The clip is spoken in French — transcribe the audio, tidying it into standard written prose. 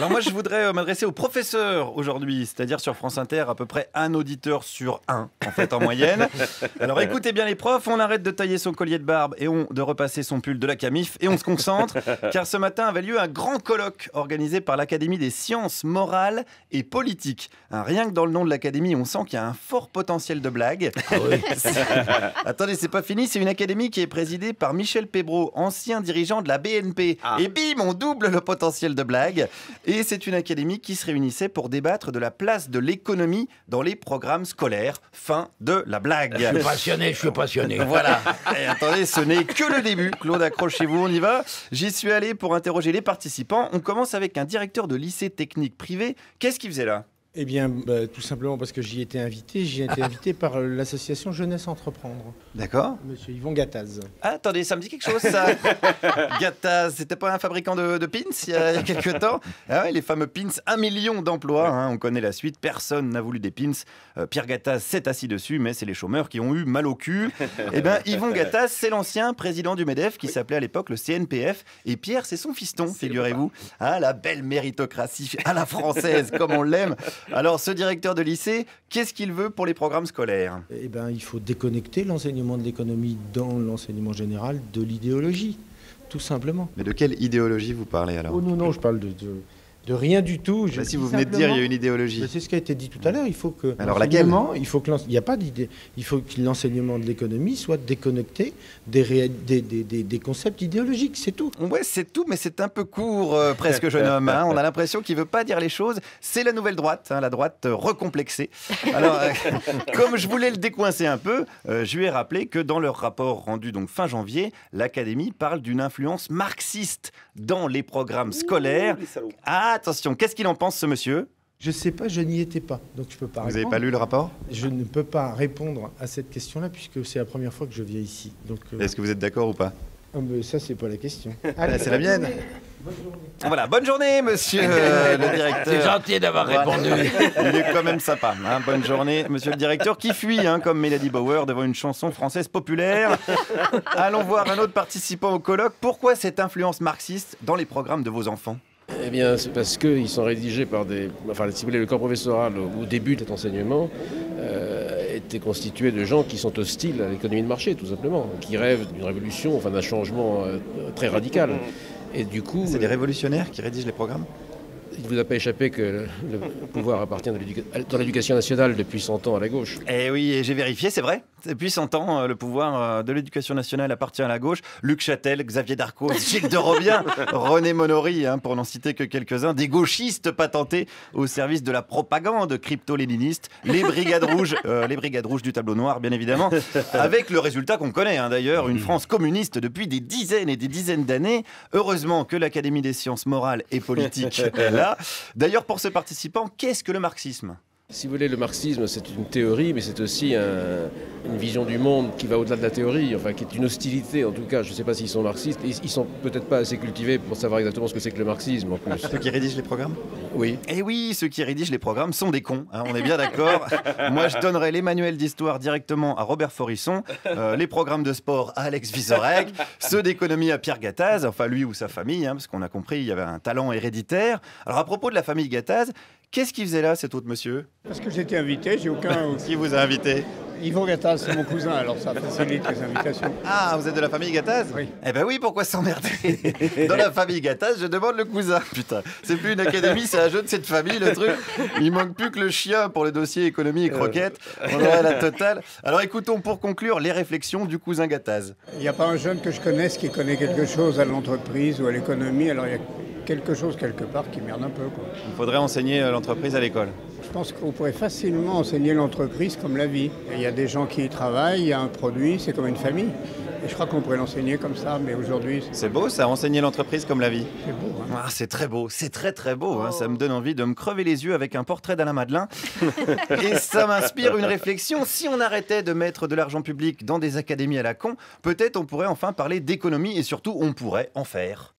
Alors moi, je voudrais m'adresser aux professeurs aujourd'hui, c'est-à-dire sur France Inter, à peu près un auditeur sur un, en fait, en moyenne. Alors écoutez bien les profs, on arrête de tailler son collier de barbe et de repasser son pull de la Camif et on se concentre, car ce matin avait lieu un grand colloque organisé par l'Académie des sciences morales et politiques. Rien que dans le nom de l'Académie, on sent qu'il y a un fort potentiel de blague. Ah oui. Attendez, c'est pas fini, c'est une académie qui est présidée par Michel Pébreau, ancien dirigeant de la BNP. Et bim, on double le potentiel de blague. Et c'est une académie qui se réunissait pour débattre de la place de l'économie dans les programmes scolaires. Fin de la blague. Je suis passionné. Voilà. Et attendez, ce n'est que le début. Claude, accrochez-vous, on y va. J'y suis allé pour interroger les participants. On commence avec un directeur de lycée technique privé. Qu'est-ce qu'il faisait là ? Eh bien, tout simplement parce que j'y étais invité. J'y ai été invité par l'association Jeunesse Entreprendre. D'accord. Monsieur Yvon Gattaz. Ah, attendez, ça me dit quelque chose, ça. Gattaz, c'était pas un fabricant de pins il y a quelques temps? Ah ouais, les fameux pins, 1 million d'emplois. Hein, on connaît la suite, personne n'a voulu des pins. Pierre Gattaz s'est assis dessus, mais c'est les chômeurs qui ont eu mal au cul. Eh bien, Yvon Gattaz, c'est l'ancien président du MEDEF qui s'appelait à l'époque le CNPF. Et Pierre, c'est son fiston, figurez-vous. Ah, la belle méritocratie à la française, comme on l'aime. Alors, ce directeur de lycée, qu'est-ce qu'il veut pour les programmes scolaires? Eh bien, il faut déconnecter l'enseignement de l'économie dans l'enseignement général de l'idéologie, tout simplement. Mais de quelle idéologie vous parlez alors? Oh non, je parle de rien du tout. Bah, si vous venez de dire il y a une idéologie. C'est ce qui a été dit tout à l'heure. Il faut que alors laquelle? Il n'y a pas d'idée. Il faut que l'enseignement de l'économie soit déconnecté des concepts idéologiques. C'est tout. Ouais, c'est tout, mais c'est un peu court, presque jeune homme. Hein. On a l'impression qu'il veut pas dire les choses. C'est la nouvelle droite, hein, la droite recomplexée. Alors, comme je voulais le décoincer un peu, je lui ai rappelé que dans leur rapport rendu donc fin janvier, l'Académie parle d'une influence marxiste dans les programmes scolaires. Attention, qu'est-ce qu'il en pense, ce monsieur? Je ne sais pas, je n'y étais pas, donc je ne peux pas répondre. Vous n'avez pas lu le rapport? Je ne peux pas répondre à cette question-là, puisque c'est la première fois que je viens ici. Est-ce que vous êtes d'accord ou pas? Ça, c'est pas la question. Allez, c'est la mienne. Bonne journée. Voilà, bonne journée, monsieur le directeur. C'est gentil d'avoir répondu. Il est quand même sympa. Hein. Bonne journée, monsieur le directeur, qui fuit, hein, comme Mélanie Bauer, devant une chanson française populaire. Allons voir un autre participant au colloque. Pourquoi cette influence marxiste dans les programmes de vos enfants? Eh bien, c'est parce qu'ils sont rédigés par des... Enfin, si vous voulez, le corps professoral, au début de cet enseignement, était constitué de gens qui sont hostiles à l'économie de marché, tout simplement, qui rêvent d'une révolution, enfin d'un changement très radical. Et du coup... C'est des révolutionnaires qui rédigent les programmes? Il ne vous a pas échappé que le pouvoir appartient dans l'éducation nationale depuis 100 ans à la gauche. Eh oui, et j'ai vérifié, c'est vrai. Depuis 100 ans, le pouvoir de l'éducation nationale appartient à la gauche. Luc Châtel, Xavier Darcos, Gilles de Robien, René Monory, hein, pour n'en citer que quelques-uns, des gauchistes patentés au service de la propagande crypto-léniniste, les brigades rouges du tableau noir, bien évidemment, avec le résultat qu'on connaît, hein, d'ailleurs, une France communiste depuis des dizaines et des dizaines d'années. Heureusement que l'Académie des sciences morales et politiques est là. D'ailleurs, pour ce participant, qu'est-ce que le marxisme? Si vous voulez, le marxisme, c'est une théorie, mais c'est aussi une vision du monde qui va au-delà de la théorie, enfin, qui est une hostilité, en tout cas. Je ne sais pas s'ils sont marxistes. Ils sont peut-être pas assez cultivés pour savoir exactement ce que c'est que le marxisme, en plus. Ceux qui rédigent les programmes? Oui. Eh oui, ceux qui rédigent les programmes sont des cons, hein, on est bien d'accord. Moi, je donnerais les manuels d'histoire directement à Robert Forisson, les programmes de sport à Alex Vizorek, ceux d'économie à Pierre Gattaz, enfin lui ou sa famille, hein, parce qu'on a compris, il y avait un talent héréditaire. Alors, à propos de la famille Gattaz, qu'est-ce qu'il faisait là, cet autre monsieur? Parce que j'étais invité, j'ai aucun... Qui vous a invité? Yvon Gattaz, c'est mon cousin, alors ça facilite les invitations. Ah, vous êtes de la famille Gattaz? Oui. Eh ben oui, pourquoi s'emmerder? Dans la famille Gattaz, je demande le cousin. Putain, c'est plus une académie, c'est un jeu de cette famille, le truc. Il manque plus que le chien pour le dossier économie et croquettes. On aurait la totale. Alors écoutons pour conclure les réflexions du cousin Gattaz. Il n'y a pas un jeune que je connaisse qui connaît quelque chose à l'entreprise ou à l'économie, alors il y a quelque chose quelque part qui merde un peu, quoi. Il faudrait enseigner l'entreprise à l'école. Je pense qu'on pourrait facilement enseigner l'entreprise comme la vie. Et il y a des gens qui y travaillent, il y a un produit, c'est comme une famille. Et je crois qu'on pourrait l'enseigner comme ça, mais aujourd'hui... C'est beau ça, enseigner l'entreprise comme la vie. C'est beau, hein. Ah, c'est très beau, c'est très très beau. Hein. Ça me donne envie de me crever les yeux avec un portrait d'Alain Madelin. Et ça m'inspire une réflexion. Si on arrêtait de mettre de l'argent public dans des académies à la con, peut-être on pourrait enfin parler d'économie et surtout on pourrait en faire.